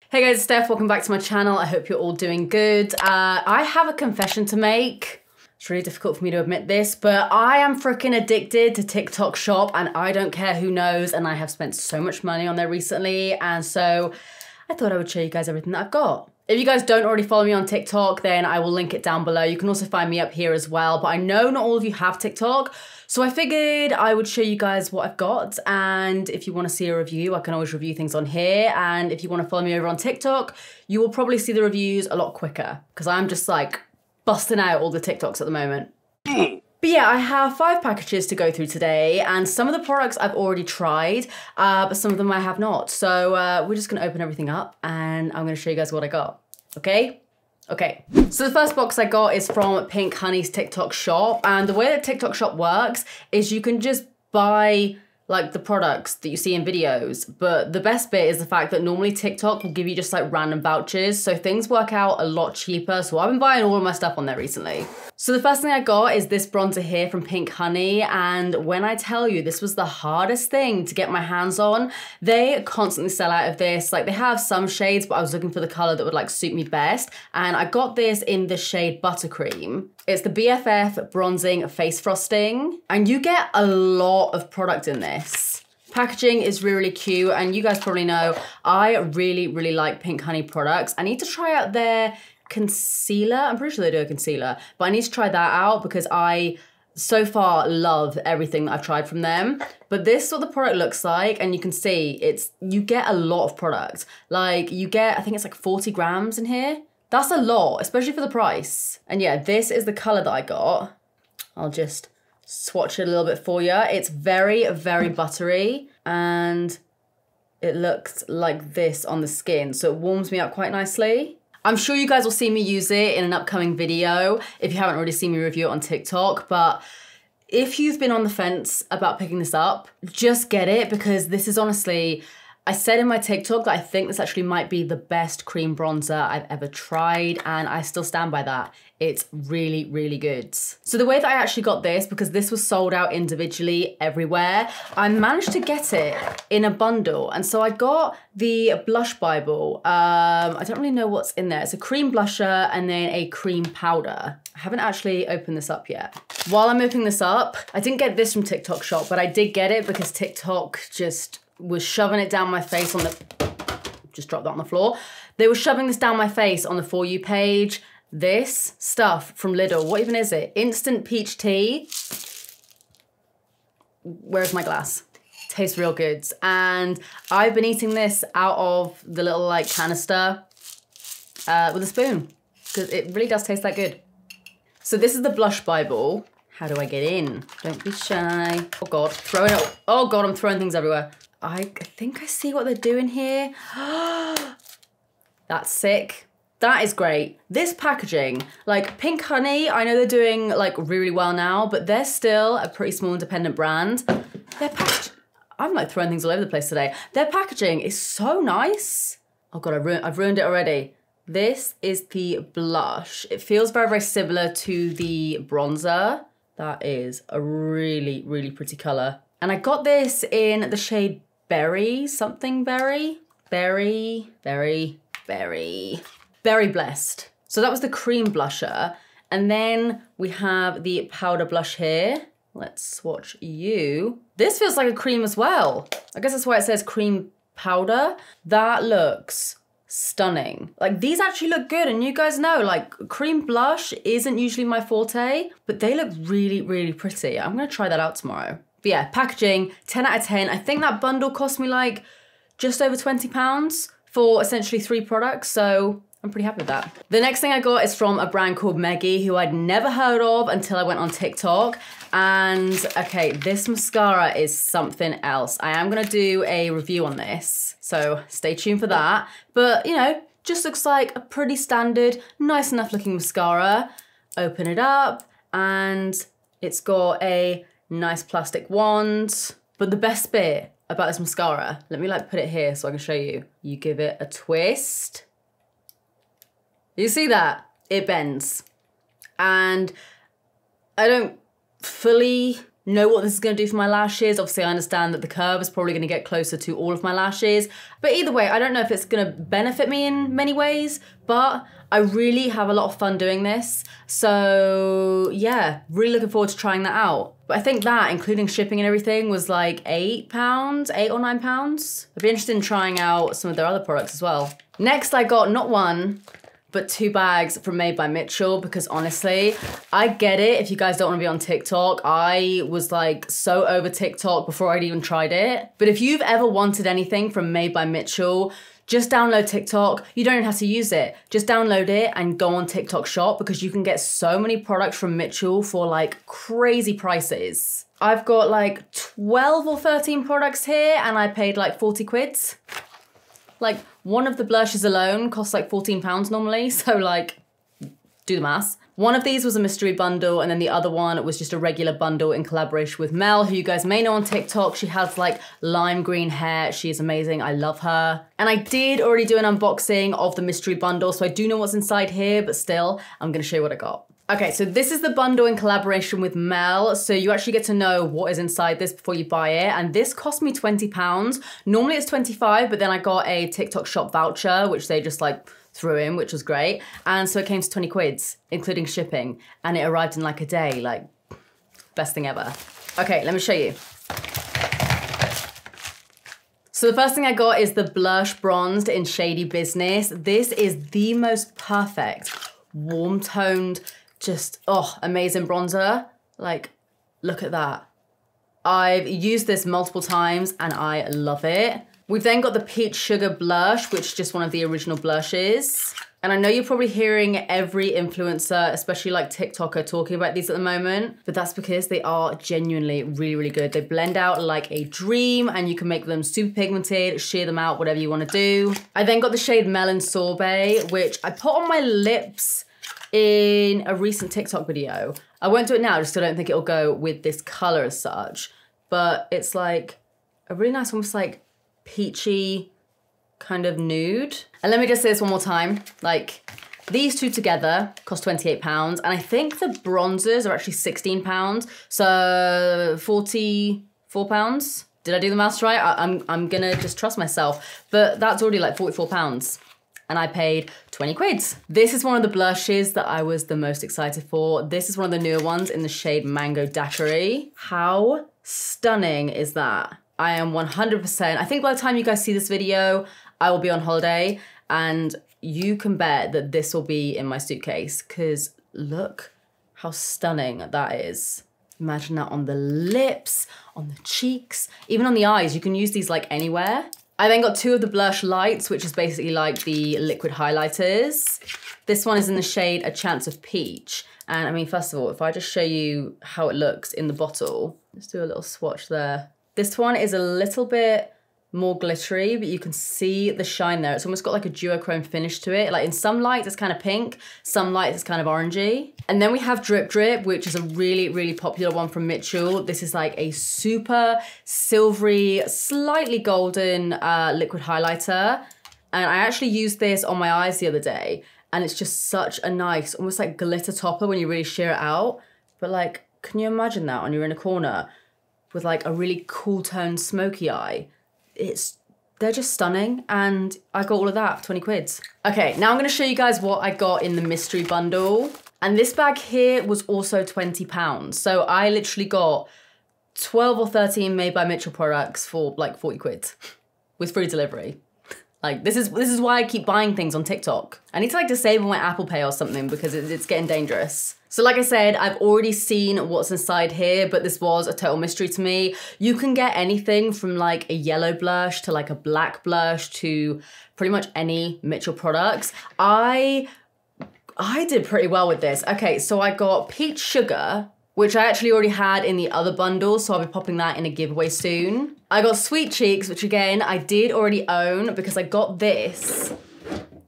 Hey guys, it's Steph, welcome back to my channel. I hope you're all doing good. I have a confession to make. It's really difficult for me to admit this, but I am freaking addicted to TikTok Shop and I don't care who knows, and I have spent so much money on there recently, and so I thought I would show you guys everything that I've got. If you guys don't already follow me on TikTok, then I will link it down below. You can also find me up here as well, but I know not all of you have TikTok, so I figured I would show you guys what I've got, and if you want to see a review, I can always review things on here, and if you want to follow me over on TikTok, you will probably see the reviews a lot quicker, because I'm just like busting out all the TikToks at the moment. But yeah, I have 5 packages to go through today, and some of the products I've already tried, but some of them I have not. So we're just gonna open everything up and I'm gonna show you guys what I got, okay? Okay, so the first box I got is from Pink Honey's TikTok Shop, and the way that TikTok Shop works is you can just buy like the products that you see in videos, but the best bit is the fact that normally TikTok will give you just like random vouchers, so things work out a lot cheaper, so I've been buying all of my stuff on there recently. So the first thing I got is this bronzer here from Pink Honey, and when I tell you this was the hardest thing to get my hands on, they constantly sell out of this. Like, they have some shades, but I was looking for the color that would like suit me best, and I got this in the shade Buttercream. It's the BFF Bronzing Face Frosting, and you get a lot of product in this. Packaging is really cute, and you guys probably know I really like Pink Honey products. I need to try out their concealer. I'm pretty sure they do a concealer, but I need to try that out because I so far love everything that I've tried from them. But this is what the product looks like, and you can see you get a lot of product. Like, you get, I think it's like 40 grams in here. That's a lot, especially for the price. And yeah, this is the color that I got. I'll just swatch it a little bit for you. It's very buttery, and it looks like this on the skin, so it warms me up quite nicely. I'm sure you guys will see me use it in an upcoming video if you haven't already seen me review it on TikTok, but if you've been on the fence about picking this up, just get it, because this is honestly, I said in my TikTok that I think this actually might be the best cream bronzer I've ever tried, and I still stand by that. It's really good. So the way that I actually got this, because this was sold out individually everywhere, I managed to get it in a bundle. And so I got the Blush Bible. I don't really know what's in there. It's a cream blusher and then a cream powder. I haven't actually opened this up yet. While I'm opening this up, I didn't get this from TikTok Shop, but I did get it because TikTok just was shoving it down my face on the, just dropped that on the floor. They were shoving this down my face on the For You page. This stuff from Lidl, what even is it? Instant peach tea. Where's my glass? Tastes real good. And I've been eating this out of the little like canister with a spoon, because it really does taste that good. So this is the Blush Bible. How do I get in? Don't be shy. Oh God, throwing it. Oh God, I'm throwing things everywhere. I think I see what they're doing here. That's sick. That is great. This packaging, like Pink Honey, I know they're doing like really well now, but they're still a pretty small independent brand. Their packaging, I'm like throwing things all over the place today. Their packaging is so nice. Oh God, I've ruined it already. This is the blush. It feels very similar to the bronzer. That is a really pretty color. And I got this in the shade Berry, something berry. Berry Blessed. So that was the cream blusher. And then we have the powder blush here. Let's swatch you. This feels like a cream as well. I guess that's why it says cream powder. That looks stunning. Like, these actually look good, and you guys know, like, cream blush isn't usually my forte, but they look really pretty. I'm gonna try that out tomorrow. But yeah, packaging, 10 out of 10. I think that bundle cost me like just over £20 for essentially 3 products, so I'm pretty happy with that. The next thing I got is from a brand called Meggie, who I'd never heard of until I went on TikTok. And okay, this mascara is something else. I am gonna do a review on this, so stay tuned for that. But you know, just looks like a pretty standard, nice enough looking mascara. Open it up, and it's got a nice plastic wand. But the best bit about this mascara, let me like put it here so I can show you. You give it a twist. You see that? It bends. And I don't fully know what this is going to do for my lashes. Obviously, I understand that the curve is probably going to get closer to all of my lashes. But either way, I don't know if it's going to benefit me in many ways, but I really have a lot of fun doing this. So yeah, really looking forward to trying that out. But I think that, including shipping and everything, was like £8, £8 or £9. I'd be interested in trying out some of their other products as well. Next, I got not one, but 2 bags from Made by Mitchell, because honestly, I get it if you guys don't want to be on TikTok. I was like so over TikTok before I'd even tried it. But if you've ever wanted anything from Made by Mitchell, just download TikTok. You don't even have to use it. Just download it and go on TikTok shop, because you can get so many products from Mitchell for like crazy prices. I've got like 12 or 13 products here and I paid like 40 quid. Like one of the blushes alone costs like £14 normally. So like, do the maths. One of these was a mystery bundle, and then the other one was just a regular bundle in collaboration with Mel, who you guys may know on TikTok. She has like lime green hair. She is amazing. I love her. And I did already do an unboxing of the mystery bundle, so I do know what's inside here, but still, I'm gonna show you what I got. Okay, so this is the bundle in collaboration with Mel. So you actually get to know what is inside this before you buy it. And this cost me £20. Normally it's 25, but then I got a TikTok shop voucher, which they just like threw in, which was great. And so it came to 20 quid, including shipping. And it arrived in like a day, like best thing ever. Okay, let me show you. So the first thing I got is the Blush Bronzed in Shady Business. This is the most perfect, warm toned, just, oh, amazing bronzer. Like, look at that. I've used this multiple times and I love it. We've then got the Peach Sugar Blush, which is just one of the original blushes. And I know you're probably hearing every influencer, especially like TikToker, talking about these at the moment, but that's because they are genuinely really, really good. They blend out like a dream, and you can make them super pigmented, sheer them out, whatever you want to do. I then got the shade Melon Sorbet, which I put on my lips in a recent TikTok video. I won't do it now, just because I don't think it'll go with this color as such, but it's like a really nice, almost like peachy kind of nude. And let me just say this one more time, like these two together cost £28, and I think the bronzers are actually £16, so £44. Did I do the maths right? I'm gonna just trust myself, but that's already like £44. And I paid 20 quid. This is one of the blushes that I was the most excited for. This is one of the newer ones in the shade Mango Daiquiri. How stunning is that? I am 100%, I think by the time you guys see this video, I will be on holiday, and you can bet that this will be in my suitcase, because look how stunning that is. Imagine that on the lips, on the cheeks, even on the eyes. You can use these like anywhere. I then got 2 of the blush lights, which is basically like the liquid highlighters. This one is in the shade A Chance of Peach. And I mean, first of all, if I just show you how it looks in the bottle, let's do a little swatch there. This one is a little bit more glittery, but you can see the shine there. It's almost got like a duochrome finish to it. Like in some lights it's kind of pink, some lights it's kind of orangey. And then we have Drip Drip, which is a really, really popular one from Mitchell. This is like a super silvery, slightly golden liquid highlighter. And I actually used this on my eyes the other day, and it's just such a nice, almost like glitter topper when you really sheer it out. But like, can you imagine that on your inner corner with like a really cool toned smoky eye? They're just stunning, and I got all of that for 20 quid. Okay, now I'm gonna show you guys what I got in the mystery bundle. And this bag here was also £20. So I literally got 12 or 13 Made by Mitchell products for like 40 quid with free delivery. Like this is why I keep buying things on TikTok. I need to like disable my Apple Pay or something, because it's getting dangerous. So like I said, I've already seen what's inside here, but this was a total mystery to me. You can get anything from like a yellow blush to like a black blush to pretty much any Mitchell products. I did pretty well with this. Okay, so I got Peach Sugar, which I actually already had in the other bundle, so I'll be popping that in a giveaway soon. I got Sweet Cheeks, which again, I did already own because I got this.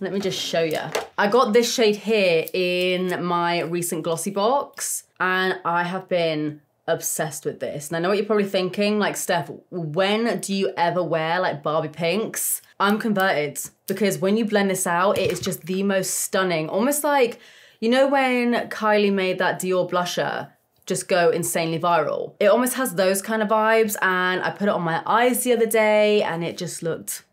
Let me just show you. I got this shade here in my recent glossy box, and I have been obsessed with this. And I know what you're probably thinking, like, Steph, when do you ever wear like Barbie pinks? I'm converted, because when you blend this out, it is just the most stunning, almost like, you know when Kylie made that Dior blusher, just go insanely viral. It almost has those kind of vibes, and I put it on my eyes the other day and it just looked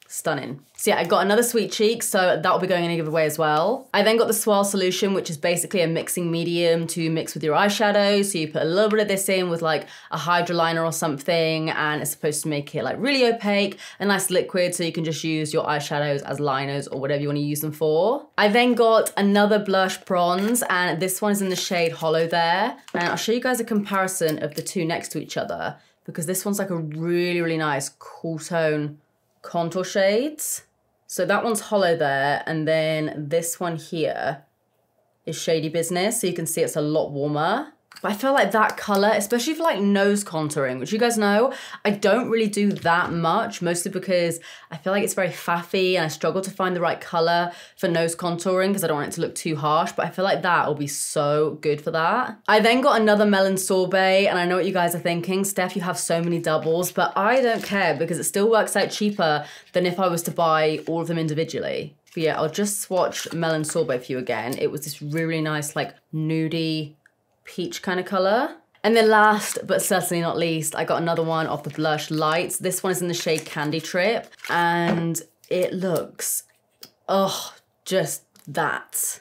stunning. So yeah, I got another Sweet Cheeks, so that will be going in a giveaway as well. I then got the Swirl Solution, which is basically a mixing medium to mix with your eyeshadow. So you put a little bit of this in with like a Hydra liner or something, and it's supposed to make it like really opaque, a nice liquid, so you can just use your eyeshadows as liners or whatever you want to use them for. I then got another blush bronze, and this one is in the shade Hollow there. And I'll show you guys a comparison of the two next to each other, because this one's like a really, really nice cool tone contour shades. So that one's Hollow there, and then this one here is Shady Business, so you can see it's a lot warmer. But I feel like that color, especially for like nose contouring, which you guys know, I don't really do that much, mostly because I feel like it's very faffy and I struggle to find the right color for nose contouring because I don't want it to look too harsh, but I feel like that will be so good for that. I then got another Melon Sorbet, and I know what you guys are thinking, Steph, you have so many doubles, but I don't care because it still works out cheaper than if I was to buy all of them individually. But yeah, I'll just swatch Melon Sorbet for you again. It was this really nice, like nudie, peach kind of color. And then last but certainly not least, I got another one of the blush lights. This one is in the shade Candy Trip, and it looks, oh, just that.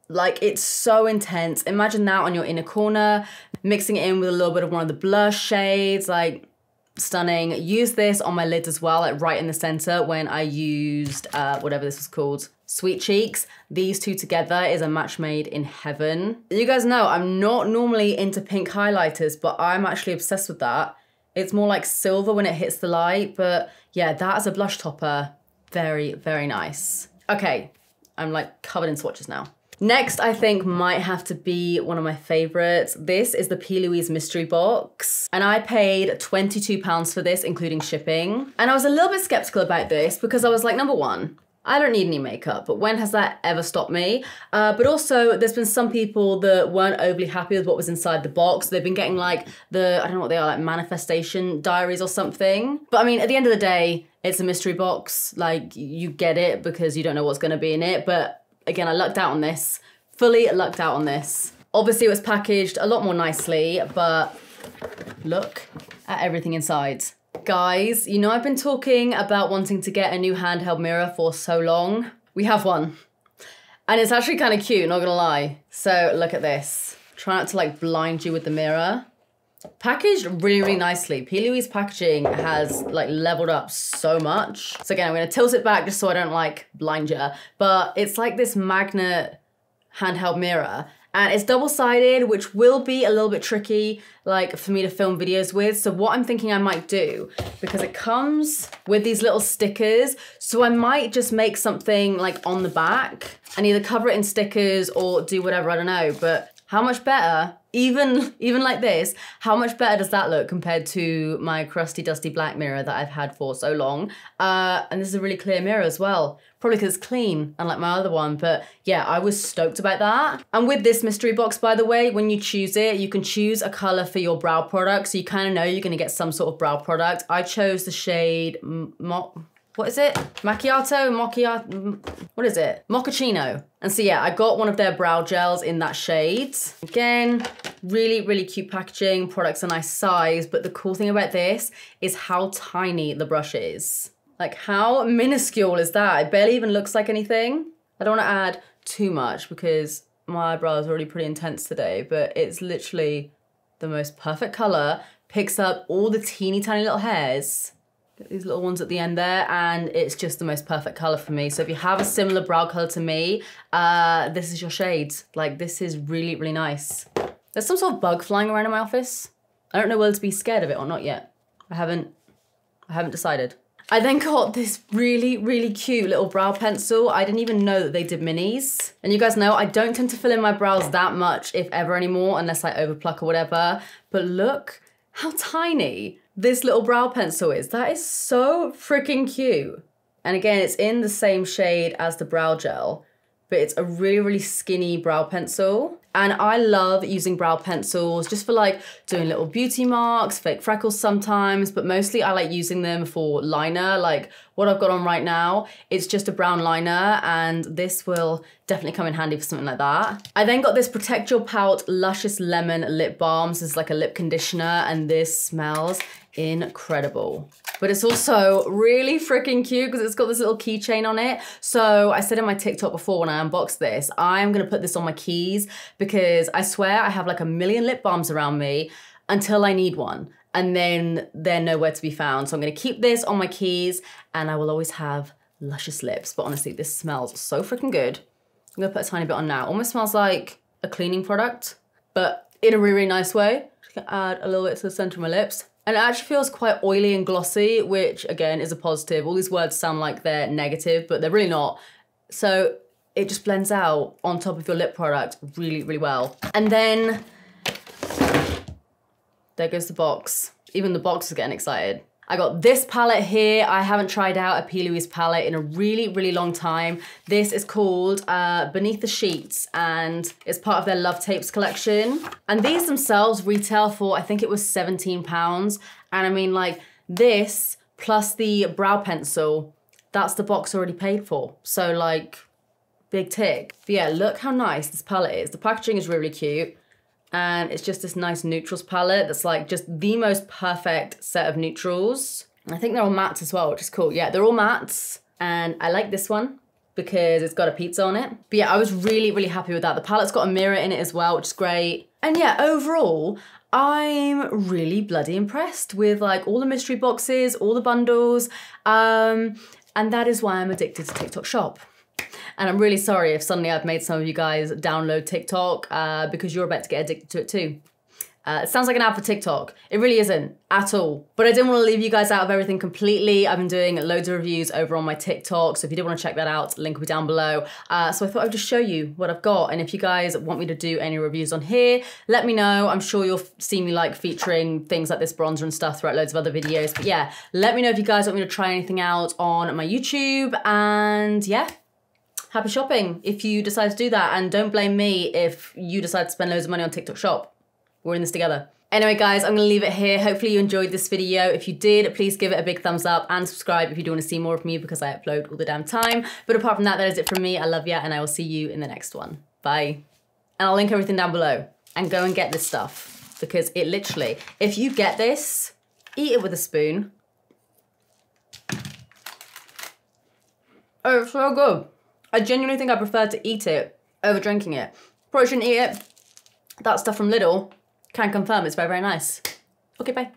Like, it's so intense. Imagine that on your inner corner, mixing it in with a little bit of one of the blush shades, like stunning. Use this on my lid as well, like right in the center when I used whatever this was called, Sweet Cheeks. These two together is a match made in heaven. You guys know I'm not normally into pink highlighters, but I'm actually obsessed with that. It's more like silver when it hits the light, but yeah, that as a blush topper, very, very nice. Okay, I'm like covered in swatches now. Next, I think might have to be one of my favorites. This is the P. Louise Mystery Box, and I paid £22 for this, including shipping. And I was a little bit skeptical about this because I was like, number one, I don't need any makeup, but when has that ever stopped me? But also, there's been some people that weren't overly happy with what was inside the box. They've been getting like the, I don't know what they are, like manifestation diaries or something. But I mean, at the end of the day, it's a mystery box. Like, you get it because you don't know what's gonna be in it. But again, I lucked out on this. Fully lucked out on this. Obviously, it was packaged a lot more nicely, but look at everything inside. Guys, you know I've been talking about wanting to get a new handheld mirror for so long. We have one. And it's actually kind of cute, not gonna lie. So look at this. Try not to like blind you with the mirror. Packaged really, really nicely. P. Louise packaging has like leveled up so much. So again, I'm gonna tilt it back just so I don't like blind you. But it's like this magnet handheld mirror. And it's double-sided, which will be a little bit tricky, like, for me to film videos with. So what I'm thinking I might do, because it comes with these little stickers, so I might just make something, like, on the back, and either cover it in stickers or do whatever, I don't know. But how much better, even like this, how much better does that look compared to my crusty, dusty black mirror that I've had for so long? And this is a really clear mirror as well. Probably because it's clean, unlike my other one. But yeah, I was stoked about that. And with this mystery box, by the way, when you choose it, you can choose a color for your brow product. So you kind of know you're gonna get some sort of brow product. I chose the shade what is it? What is it? Mochaccino. And so yeah, I got one of their brow gels in that shade. Again, really, really cute packaging. Product's a nice size, but the cool thing about this is how tiny the brush is. Like, how minuscule is that? It barely even looks like anything. I don't want to add too much because my eyebrows are already pretty intense today, but it's literally the most perfect color. Picks up all the teeny tiny little hairs. Get these little ones at the end there, and it's just the most perfect color for me. So if you have a similar brow color to me, this is your shade. Like, this is really, really nice. There's some sort of bug flying around in my office. I don't know whether to be scared of it or not yet. I haven't decided. I then got this really, really cute little brow pencil. I didn't even know that they did minis. And you guys know, I don't tend to fill in my brows that much, if ever anymore, unless I overpluck or whatever. But look how tiny this little brow pencil is. That is so freaking cute. And again, it's in the same shade as the brow gel, but it's a really, really skinny brow pencil. And I love using brow pencils just for like doing little beauty marks, fake freckles sometimes, but mostly I like using them for liner. Like what I've got on right now, it's just a brown liner, and this will definitely come in handy for something like that. I then got this Protect Your Pout Luscious Lemon Lip Balm. This is like a lip conditioner, and this smells incredible. But it's also really freaking cute because it's got this little keychain on it. So I said in my TikTok before when I unboxed this, I'm gonna put this on my keys because I swear I have like a million lip balms around me until I need one. And then they're nowhere to be found. So I'm gonna keep this on my keys and I will always have luscious lips. But honestly, this smells so freaking good. I'm gonna put a tiny bit on now. Almost smells like a cleaning product, but in a really, really nice way. Just gonna add a little bit to the center of my lips. And it actually feels quite oily and glossy, which again is a positive. All these words sound like they're negative, but they're really not. So it just blends out on top of your lip product really, really well. And then there goes the box. Even the box is getting excited. I got this palette here. I haven't tried out a P. Louise palette in a really, really long time. This is called Beneath the Sheets, and it's part of their Love Tapes collection. And these themselves retail for, I think it was £17. And I mean, like, this plus the brow pencil, that's the box already paid for. So like, big tick. But yeah, look how nice this palette is. The packaging is really cute. And it's just this nice neutrals palette that's like just the most perfect set of neutrals. And I think they're all mattes as well, which is cool. Yeah, they're all mattes. And I like this one because it's got a pizza on it. But yeah, I was really, really happy with that. The palette's got a mirror in it as well, which is great. And yeah, overall, I'm really bloody impressed with like all the mystery boxes, all the bundles. And that is why I'm addicted to TikTok Shop. And I'm really sorry if suddenly I've made some of you guys download TikTok because you're about to get addicted to it too. It sounds like an ad for TikTok. It really isn't at all. But I didn't want to leave you guys out of everything completely. I've been doing loads of reviews over on my TikTok. So if you did want to check that out, link will be down below. So I thought I'd just show you what I've got. And if you guys want me to do any reviews on here, let me know. I'm sure you'll see me like featuring things like this bronzer and stuff throughout loads of other videos. But yeah, let me know if you guys want me to try anything out on my YouTube. And yeah. Happy shopping if you decide to do that, and don't blame me if you decide to spend loads of money on TikTok Shop. We're in this together. Anyway guys, I'm gonna leave it here. Hopefully you enjoyed this video. If you did, please give it a big thumbs up and subscribe if you do want to see more of me because I upload all the damn time. But apart from that, that is it from me. I love ya and I will see you in the next one. Bye. And I'll link everything down below. And go and get this stuff because it literally, if you get this, eat it with a spoon. Oh, it's so good. I genuinely think I prefer to eat it over drinking it. Probably shouldn't eat it. That stuff from Lidl can confirm it's very, very nice. Okay, bye.